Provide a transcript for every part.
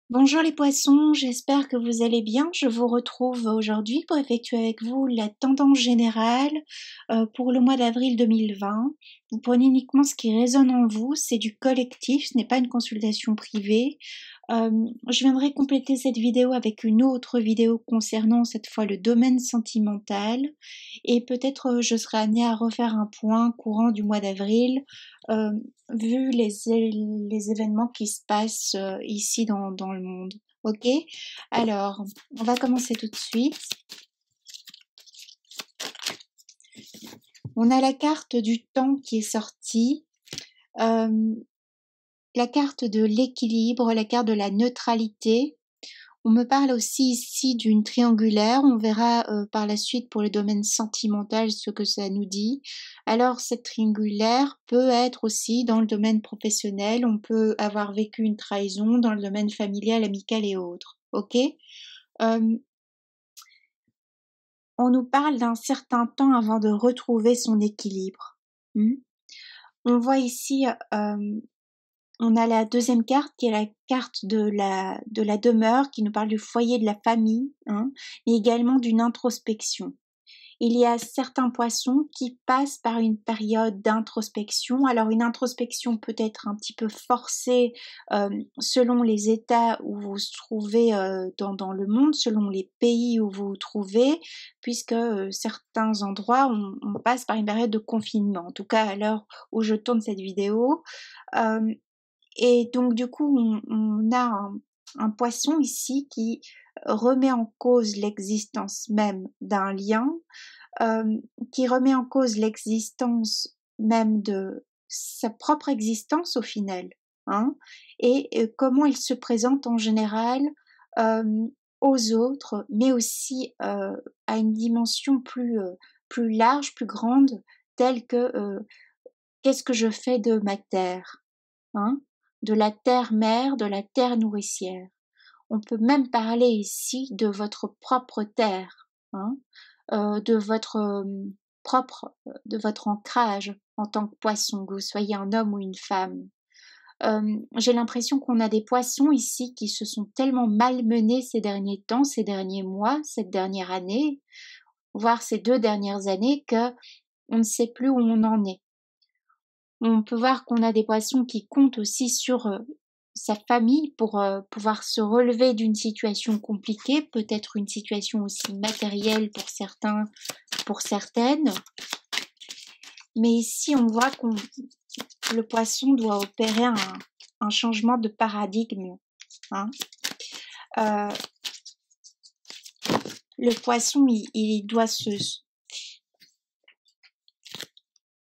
Bonjour les poissons, j'espère que vous allez bien. Je vous retrouve aujourd'hui pour effectuer avec vous la tendance générale pour le mois d'avril 2020. Vous prenez uniquement ce qui résonne en vous, c'est du collectif, ce n'est pas une consultation privée. Je viendrai compléter cette vidéo avec une autre vidéo concernant cette fois le domaine sentimental et peut-être je serai amenée à refaire un point courant du mois d'avril euh, vu les événements qui se passent ici dans le monde. Ok. Alors, on va commencer tout de suite. On a la carte du temps qui est sortie, la carte de l'équilibre, la carte de la neutralité. On me parle aussi ici d'une triangulaire. On verra par la suite pour le domaine sentimental ce que ça nous dit. Alors cette triangulaire peut être aussi dans le domaine professionnel. On peut avoir vécu une trahison dans le domaine familial, amical et autres. Ok. On nous parle d'un certain temps avant de retrouver son équilibre. On voit ici on a la deuxième carte qui est la carte de la demeure qui nous parle du foyer de la famille, mais également d'une introspection. Il y a certains poissons qui passent par une période d'introspection. Alors une introspection peut être un petit peu forcée selon les états où vous vous trouvez dans le monde, selon les pays où vous vous trouvez, puisque certains endroits on passe par une période de confinement. En tout cas à l'heure où je tourne cette vidéo. Et donc du coup, on a un poisson ici qui remet en cause l'existence même d'un lien, qui remet en cause l'existence même de sa propre existence au final, et comment il se présente en général aux autres, mais aussi à une dimension plus large, plus grande, telle que qu'est-ce que je fais de ma terre, de la terre-mère, de la terre nourricière. On peut même parler ici de votre propre terre, de votre de votre ancrage en tant que poisson, que vous soyez un homme ou une femme. J'ai l'impression qu'on a des poissons ici qui se sont tellement malmenés ces derniers temps, ces derniers mois, cette dernière année, voire ces 2 dernières années, que on ne sait plus où on en est. On peut voir qu'on a des poissons qui comptent aussi sur sa famille pour pouvoir se relever d'une situation compliquée, peut-être une situation aussi matérielle pour certains, pour certaines. Mais ici, on voit que le poisson doit opérer un changement de paradigme. Le poisson,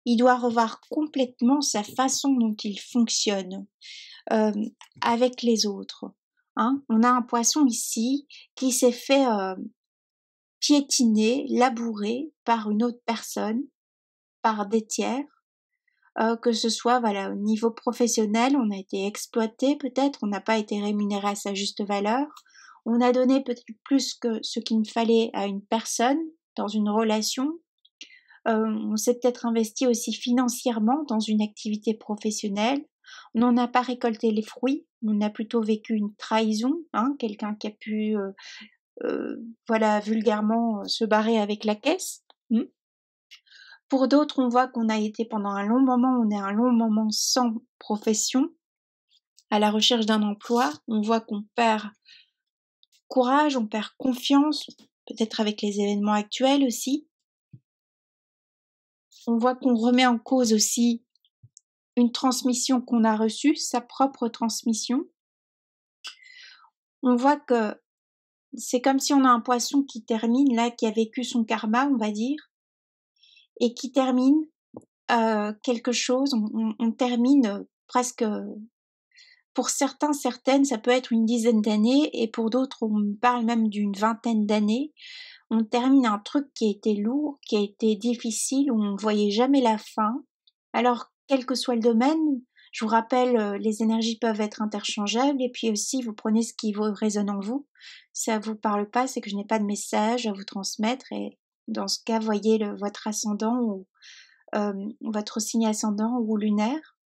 il doit revoir complètement sa façon dont il fonctionne avec les autres. On a un poisson ici qui s'est fait piétiner, labourer par une autre personne, par des tiers, que ce soit au niveau professionnel, on a été exploité peut-être, on n'a pas été rémunéré à sa juste valeur, on a donné peut-être plus que ce qu'il fallait à une personne dans une relation, on s'est peut-être investi aussi financièrement dans une activité professionnelle, on n'en a pas récolté les fruits, on a plutôt vécu une trahison, quelqu'un qui a pu vulgairement se barrer avec la caisse. Pour d'autres, on voit qu'on a été pendant un long moment, on est un long moment sans profession, à la recherche d'un emploi, on voit qu'on perd courage, on perd confiance, peut-être avec les événements actuels aussi. On voit qu'on remet en cause aussi une transmission qu'on a reçue, sa propre transmission. On voit que c'est comme si on a un poisson qui termine, là, qui a vécu son karma, on va dire, et qui termine quelque chose, on termine presque, pour certains, certaines, ça peut être une dizaine d'années, et pour d'autres, on parle même d'une vingtaine d'années. On termine un truc qui a été lourd, qui a été difficile, où on ne voyait jamais la fin. Alors, quel que soit le domaine, je vous rappelle, les énergies peuvent être interchangeables, et puis aussi, vous prenez ce qui vous résonne en vous. Si ça vous parle pas, c'est que je n'ai pas de message à vous transmettre, et dans ce cas, voyez votre ascendant ou votre signe ascendant ou lunaire.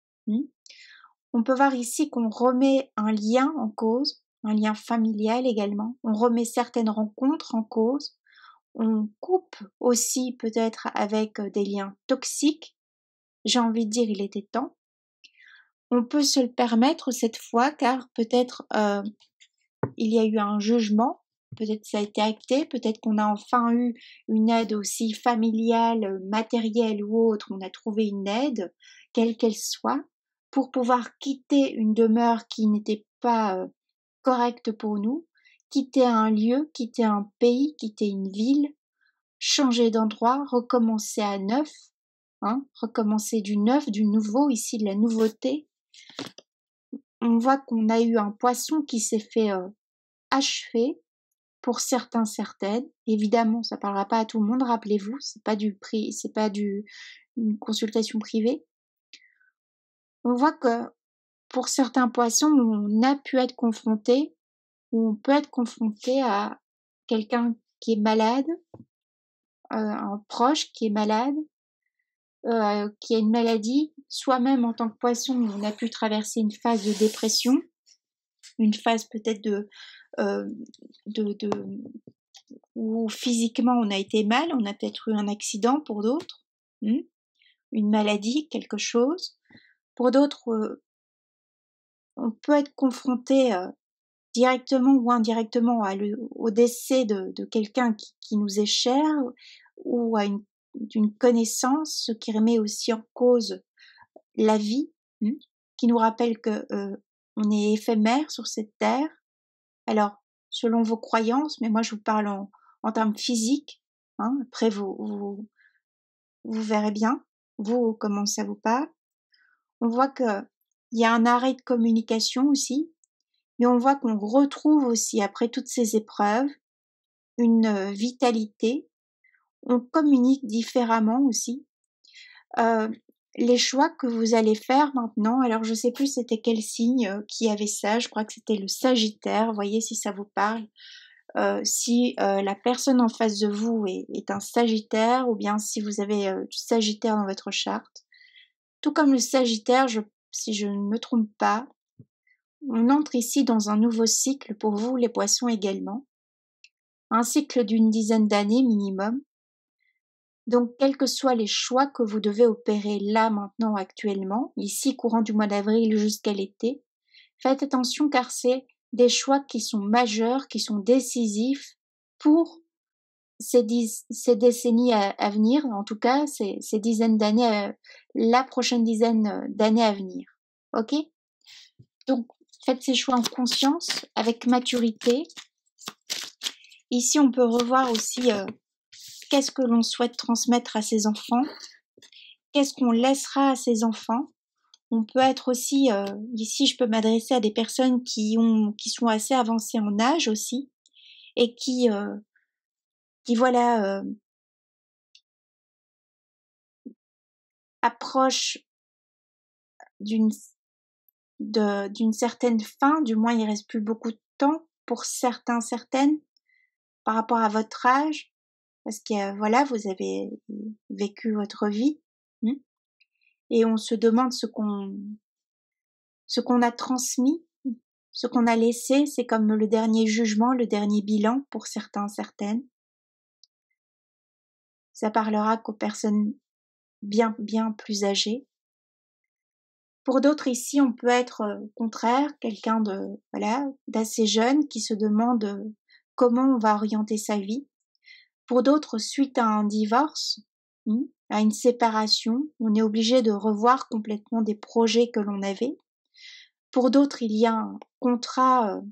On peut voir ici qu'on remet un lien en cause, un lien familial également. On remet certaines rencontres en cause. On coupe aussi peut-être avec des liens toxiques. J'ai envie de dire, il était temps. On peut se le permettre cette fois car peut-être il y a eu un jugement, peut-être ça a été acté, peut-être qu'on a enfin eu une aide aussi familiale, matérielle ou autre, on a trouvé une aide, quelle qu'elle soit, pour pouvoir quitter une demeure qui n'était pas correcte pour nous, quitter un lieu, quitter un pays, quitter une ville, changer d'endroit, recommencer à neuf, recommencer du neuf, du nouveau, ici de la nouveauté. On voit qu'on a eu un poisson qui s'est fait achever pour certains, certaines. Évidemment, ça parlera pas à tout le monde, rappelez-vous, c'est pas une consultation privée. On voit que pour certains poissons, on a pu être confronté, ou on peut être confronté à quelqu'un qui est malade, un proche qui est malade, qui a une maladie, soi-même en tant que poisson, on a pu traverser une phase de dépression, une phase peut-être où physiquement on a été mal, on a peut-être eu un accident pour d'autres, une maladie, quelque chose. Pour d'autres, on peut être confronté directement ou indirectement au décès de quelqu'un qui nous est cher ou à d'une connaissance, ce qui remet aussi en cause la vie, qui nous rappelle que on est éphémère sur cette terre. Alors, selon vos croyances, mais moi je vous parle en termes physiques, après vous verrez bien, vous, comment ça vous parle. On voit que il y a un arrêt de communication aussi, mais on voit qu'on retrouve aussi, après toutes ces épreuves, une vitalité. On communique différemment aussi. Les choix que vous allez faire maintenant, alors je sais plus c'était quel signe qui avait ça, je crois que c'était le Sagittaire, voyez si ça vous parle. Si la personne en face de vous est un Sagittaire, ou bien si vous avez du Sagittaire dans votre charte. Tout comme le Sagittaire, si je ne me trompe pas, on entre ici dans un nouveau cycle pour vous, les Poissons également. Un cycle d'une dizaine d'années minimum. Donc, quels que soient les choix que vous devez opérer là, maintenant, actuellement, ici, courant du mois d'avril jusqu'à l'été, faites attention car c'est des choix qui sont majeurs, qui sont décisifs pour ces décennies à venir, en tout cas, ces dizaines d'années, la prochaine dizaine d'années à venir. Ok? Donc, faites ces choix en conscience, avec maturité. Ici, on peut revoir aussi qu'est-ce que l'on souhaite transmettre à ses enfants, qu'est-ce qu'on laissera à ses enfants. On peut être aussi, ici je peux m'adresser à des personnes qui sont assez avancées en âge aussi, et qui voilà, approchent d'une certaine fin, du moins il reste plus beaucoup de temps pour certains, certaines, par rapport à votre âge, parce que voilà, vous avez vécu votre vie, et on se demande ce qu'on a transmis, ce qu'on a laissé, c'est comme le dernier jugement, le dernier bilan pour certains, certaines. Ça parlera qu'aux personnes bien, bien plus âgées. Pour d'autres ici, on peut être au contraire quelqu'un d'assez jeune qui se demande comment on va orienter sa vie. Pour d'autres, suite à un divorce, à une séparation, on est obligé de revoir complètement des projets que l'on avait. Pour d'autres, il y a un contrat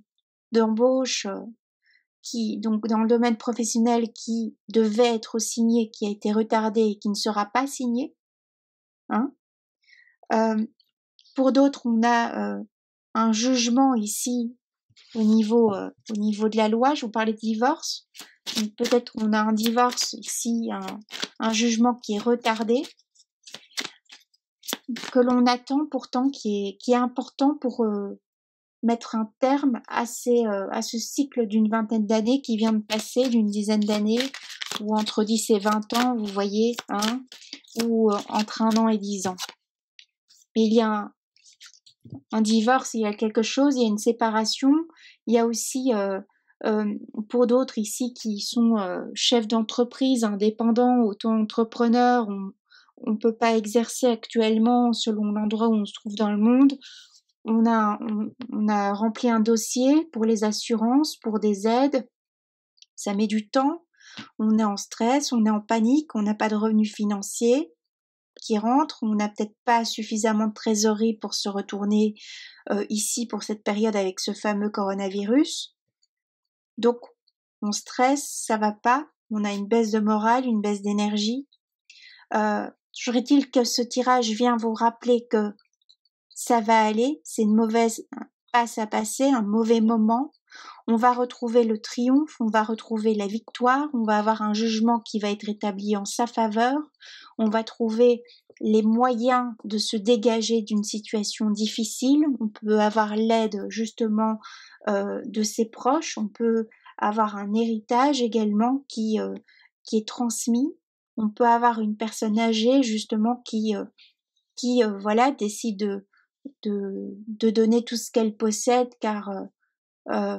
d'embauche donc dans le domaine professionnel qui devait être signé, qui a été retardé et qui ne sera pas signé. Pour d'autres, on a un jugement ici au niveau de la loi. Je vous parlais de divorce. Donc peut-être on a un divorce ici, un jugement qui est retardé, que l'on attend pourtant, qui est important pour mettre un terme à ce cycle d'une vingtaine d'années qui vient de passer, d'une dizaine d'années, ou entre 10 et 20 ans, vous voyez, ou entre 1 an et 10 ans. Mais il y a un divorce, il y a quelque chose, il y a une séparation. Il y a aussi, pour d'autres ici qui sont chefs d'entreprise, indépendants, auto-entrepreneurs, on peut pas exercer actuellement selon l'endroit où on se trouve dans le monde. On a rempli un dossier pour les assurances, pour des aides. Ça met du temps. On est en stress, on est en panique, on n'a pas de revenus financiers qui rentrent, on n'a peut-être pas suffisamment de trésorerie pour se retourner ici pour cette période avec ce fameux coronavirus. Donc, on stresse, ça va pas, on a une baisse de morale, une baisse d'énergie. Toujours est-il que ce tirage vient vous rappeler que ça va aller, c'est une mauvaise passe à passer, un mauvais moment. On va retrouver le triomphe, on va retrouver la victoire, on va avoir un jugement qui va être établi en sa faveur, on va trouver les moyens de se dégager d'une situation difficile, on peut avoir l'aide justement de ses proches, on peut avoir un héritage également qui est transmis, on peut avoir une personne âgée justement qui voilà décide de donner tout ce qu'elle possède euh,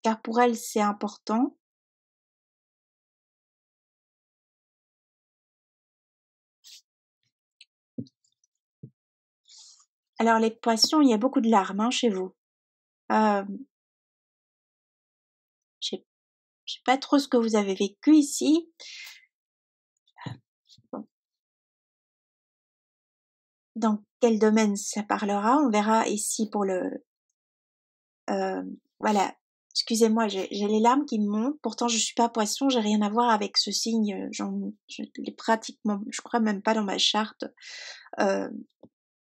car pour elle c'est important. Alors les poissons, il y a beaucoup de larmes hein, chez vous. Euh, je sais pas trop ce que vous avez vécu ici. Bon. Dans quel domaine ça parlera, on verra ici pour le... voilà, excusez-moi, j'ai les larmes qui me montent. Pourtant, je suis pas poisson, j'ai rien à voir avec ce signe. Je l'ai pratiquement, je crois même pas dans ma charte. Euh,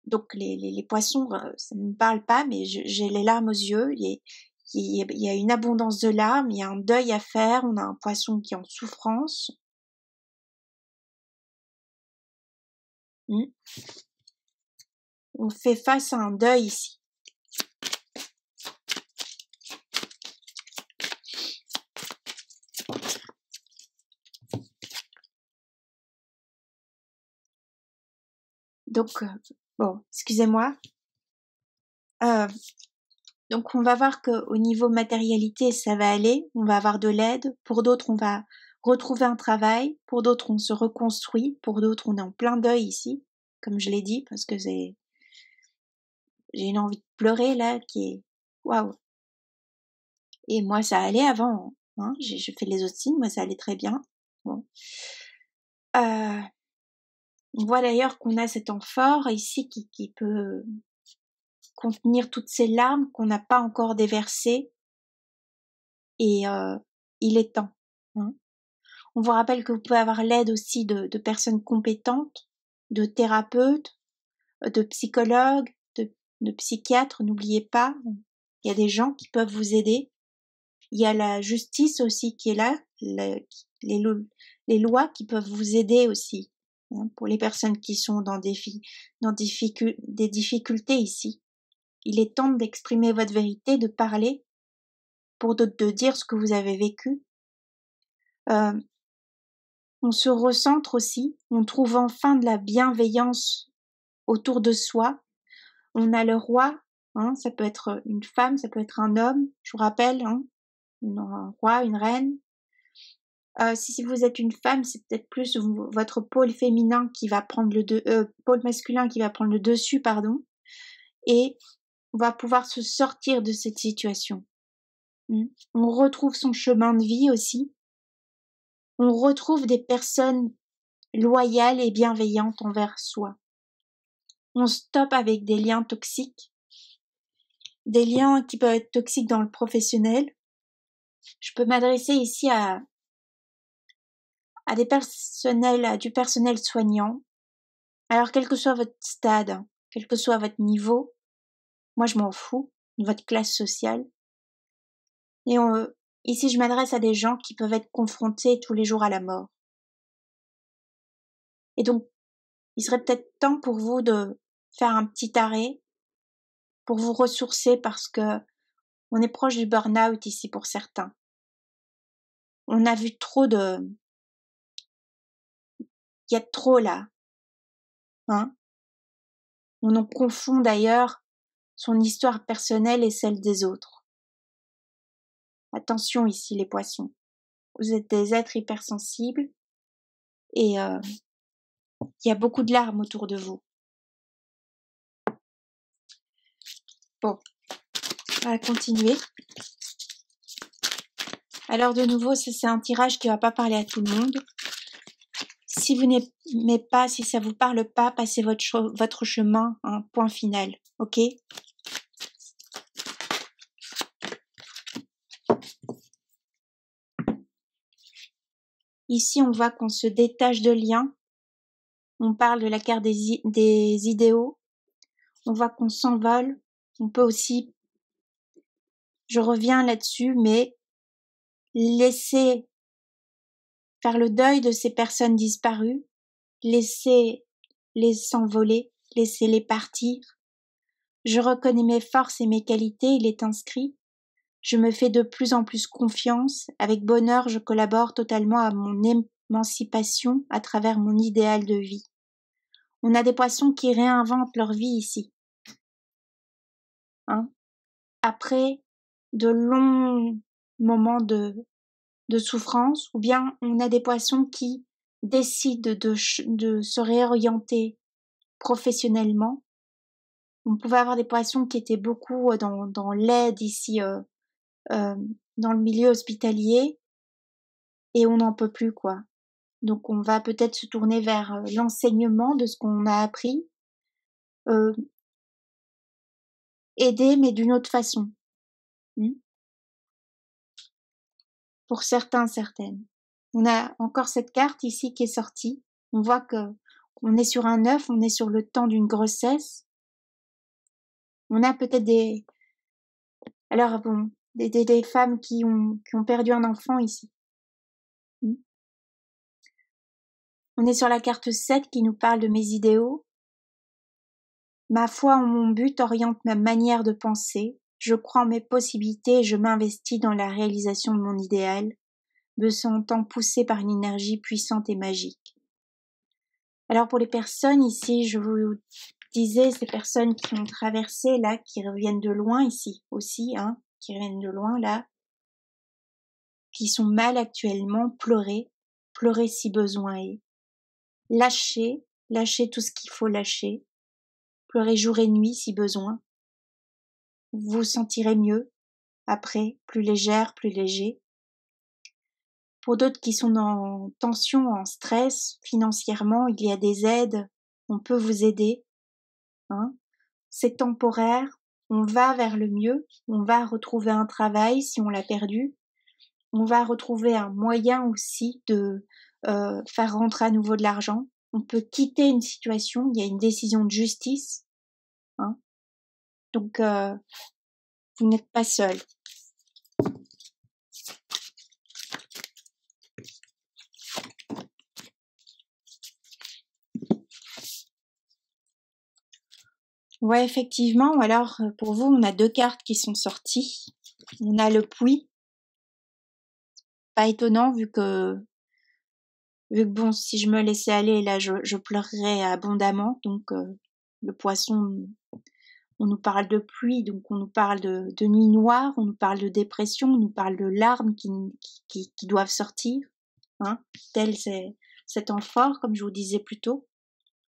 donc les poissons, ça ne me parle pas, mais j'ai les larmes aux yeux. Il y a une abondance de larmes, il y a un deuil à faire. On a un poisson qui est en souffrance. On fait face à un deuil ici. Donc, bon, excusez-moi. Donc, on va voir qu'au niveau matérialité, ça va aller. On va avoir de l'aide. Pour d'autres, on va retrouver un travail. Pour d'autres, on se reconstruit. Pour d'autres, on est en plein deuil ici, comme je l'ai dit, parce que j'ai une envie de pleurer là qui est waouh. Et moi, ça allait avant. Hein. Je fais les autres signes, moi, ça allait très bien. Bon. On voit d'ailleurs qu'on a cet amphore ici qui peut contenir toutes ces larmes qu'on n'a pas encore déversées. Et il est temps. Hein. On vous rappelle que vous pouvez avoir l'aide aussi de personnes compétentes, de thérapeutes, de psychologues, de psychiatres. N'oubliez pas, il y a des gens qui peuvent vous aider. Il y a la justice aussi qui est là, les lois qui peuvent vous aider aussi. Hein, pour les personnes qui sont dans des difficultés ici. Il est temps d'exprimer votre vérité, de parler, pour de dire ce que vous avez vécu. On se recentre aussi, on trouve enfin de la bienveillance autour de soi. On a le roi, hein, ça peut être une femme, ça peut être un homme, je vous rappelle, hein, un roi, une reine. Si vous êtes une femme, c'est peut-être plus votre pôle féminin qui va prendre pôle masculin qui va prendre le dessus, pardon, et on va pouvoir se sortir de cette situation. On retrouve son chemin de vie aussi. On retrouve des personnes loyales et bienveillantes envers soi. On stoppe avec des liens toxiques, des liens qui peuvent être toxiques dans le professionnel. Je peux m'adresser ici à du personnel soignant. Alors, quel que soit votre stade, quel que soit votre niveau, moi je m'en fous de votre classe sociale. Et ici, je m'adresse à des gens qui peuvent être confrontés tous les jours à la mort. Et donc, il serait peut-être temps pour vous de faire un petit arrêt, pour vous ressourcer parce que on est proche du burn-out ici pour certains. On a vu il y a trop là. Hein? On en confond d'ailleurs son histoire personnelle et celle des autres. Attention ici les poissons. Vous êtes des êtres hypersensibles et il y a beaucoup de larmes autour de vous. Bon, on va continuer. Alors de nouveau, c'est un tirage qui va pas parler à tout le monde. Si vous n'aimez pas, si ça vous parle pas, passez votre chemin, hein, point final, ok? Ici, on voit qu'on se détache de liens. On parle de la carte des idéaux. On voit qu'on s'envole. On peut aussi, je reviens là-dessus, mais laisser faire le deuil de ces personnes disparues, laisser-les s'envoler, laissez-les partir. Je reconnais mes forces et mes qualités, il est inscrit. Je me fais de plus en plus confiance. Avec bonheur, je collabore totalement à mon émancipation à travers mon idéal de vie. On a des poissons qui réinventent leur vie ici. Hein? Après de longs moments de souffrance, ou bien on a des poissons qui décident de se réorienter professionnellement. On pouvait avoir des poissons qui étaient beaucoup dans l'aide ici, dans le milieu hospitalier, et on n'en peut plus, quoi. Donc on va peut-être se tourner vers l'enseignement de ce qu'on a appris, aider mais d'une autre façon. Pour certains, certaines. On a encore cette carte ici qui est sortie. On voit que on est sur un œuf, on est sur le temps d'une grossesse. On a peut-être des femmes qui ont perdu un enfant ici. On est sur la carte 7 qui nous parle de mes idéaux. Ma foi en mon but oriente ma manière de penser. Je crois en mes possibilités et je m'investis dans la réalisation de mon idéal, me sentant poussée par une énergie puissante et magique. Alors pour les personnes ici, je vous disais, ces personnes qui ont traversé là, qui reviennent de loin ici aussi, hein, qui reviennent de loin là, qui sont mal actuellement, pleurez si besoin est. Lâchez tout ce qu'il faut lâcher. Pleurez jour et nuit si besoin. Vous vous sentirez mieux, après, plus légère, plus léger. Pour d'autres qui sont en tension, en stress, financièrement, il y a des aides, on peut vous aider. Hein. C'est temporaire, on va vers le mieux, on va retrouver un travail si on l'a perdu, on va retrouver un moyen aussi de faire rentrer à nouveau de l'argent. On peut quitter une situation, il y a une décision de justice. Hein. Donc, vous n'êtes pas seul. Ouais, effectivement. Alors, pour vous, on a 2 cartes qui sont sorties. On a le puits. Pas étonnant vu que bon, si je me laissais aller, là, je pleurerais abondamment. Donc, le poisson, on nous parle de pluie, donc on nous parle de nuit noire, on nous parle de dépression, on nous parle de larmes qui doivent sortir. Hein, tel cet amphore, comme je vous disais plus tôt,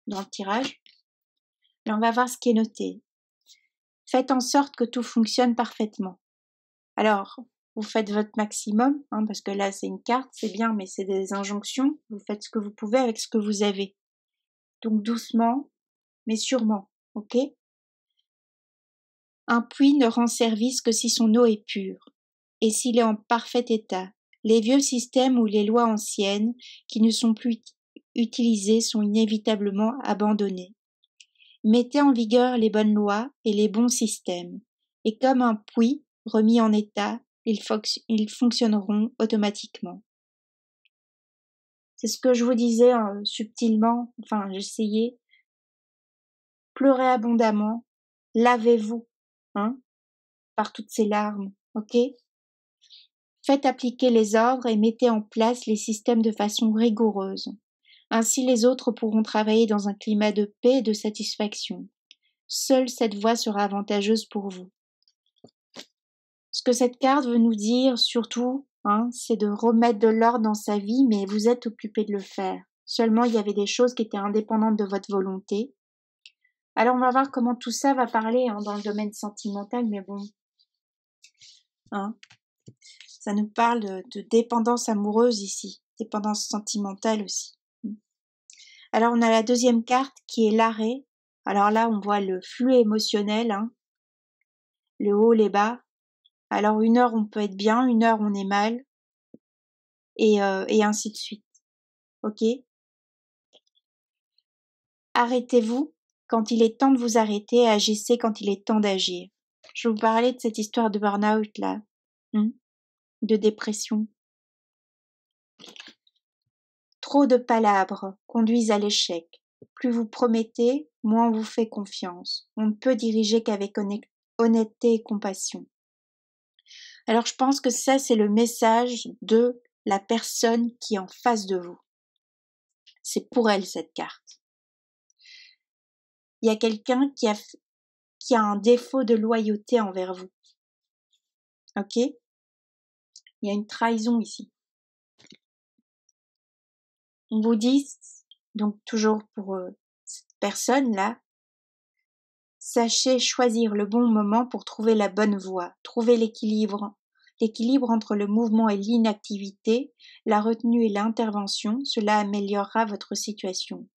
dans le tirage. Là, on va voir ce qui est noté. Faites en sorte que tout fonctionne parfaitement. Alors, vous faites votre maximum, hein, parce que là, c'est une carte, c'est bien, mais c'est des injonctions. Vous faites ce que vous pouvez avec ce que vous avez. Donc, doucement, mais sûrement, ok ? Un puits ne rend service que si son eau est pure, et s'il est en parfait état. Les vieux systèmes ou les lois anciennes, qui ne sont plus utilisées, sont inévitablement abandonnés. Mettez en vigueur les bonnes lois et les bons systèmes, et comme un puits remis en état, ils fonctionneront automatiquement. C'est ce que je vous disais subtilement, enfin j'essayais. Pleurez abondamment, lavez-vous, hein, par toutes ces larmes, ok ? Faites appliquer les ordres et mettez en place les systèmes de façon rigoureuse. Ainsi les autres pourront travailler dans un climat de paix et de satisfaction. Seule cette voie sera avantageuse pour vous. Ce que cette carte veut nous dire, surtout, c'est de remettre de l'ordre dans sa vie, mais vous êtes occupé de le faire. Seulement, il y avait des choses qui étaient indépendantes de votre volonté. Alors, on va voir comment tout ça va parler dans le domaine sentimental, mais bon, ça nous parle de dépendance amoureuse ici, dépendance sentimentale aussi. Alors, on a la deuxième carte qui est l'arrêt. Alors là, on voit le flux émotionnel, le haut, les bas. Alors, 1 heure, on peut être bien, 1 heure, on est mal, et ainsi de suite. Ok? Arrêtez-vous quand il est temps de vous arrêter, agissez quand il est temps d'agir. Je vais vous parler de cette histoire de burn-out là, de dépression. Trop de palabres conduisent à l'échec. Plus vous promettez, moins on vous fait confiance. On ne peut diriger qu'avec honnêteté et compassion. Alors je pense que ça, c'est le message de la personne qui est en face de vous. C'est pour elle cette carte. Il y a quelqu'un qui a un défaut de loyauté envers vous. Ok? Il y a une trahison ici. On vous dit, donc toujours pour cette personne-là, sachez choisir le bon moment pour trouver la bonne voie, trouver l'équilibre entre le mouvement et l'inactivité, la retenue et l'intervention, cela améliorera votre situation.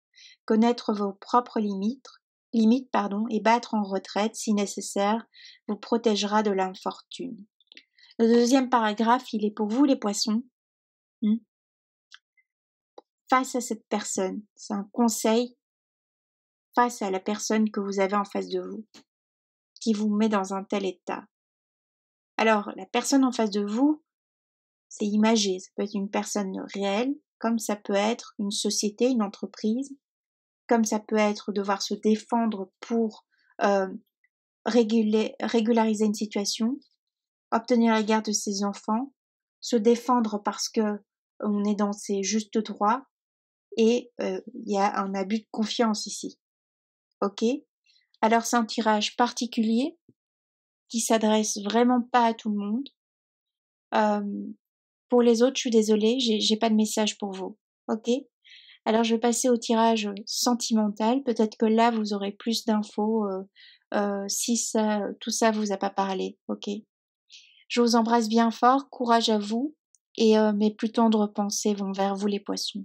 Connaître vos propres limites, et battre en retraite si nécessaire vous protégera de l'infortune. Le deuxième paragraphe, il est pour vous les poissons. Face à cette personne, c'est un conseil face à la personne que vous avez en face de vous, qui vous met dans un tel état. Alors, la personne en face de vous, c'est imagé, ça peut être une personne réelle, comme ça peut être une société, une entreprise, comme ça peut être devoir se défendre pour régulariser une situation, obtenir la garde de ses enfants, se défendre parce que on est dans ses justes droits, et il y a un abus de confiance ici. Ok? Alors c'est un tirage particulier qui s'adresse vraiment pas à tout le monde. Pour les autres, je suis désolée, j'ai pas de message pour vous. Ok? Alors je vais passer au tirage sentimental. Peut-être que là vous aurez plus d'infos si tout ça vous a pas parlé. Ok? Je vous embrasse bien fort, courage à vous, et mes plus tendres pensées vont vers vous les poissons.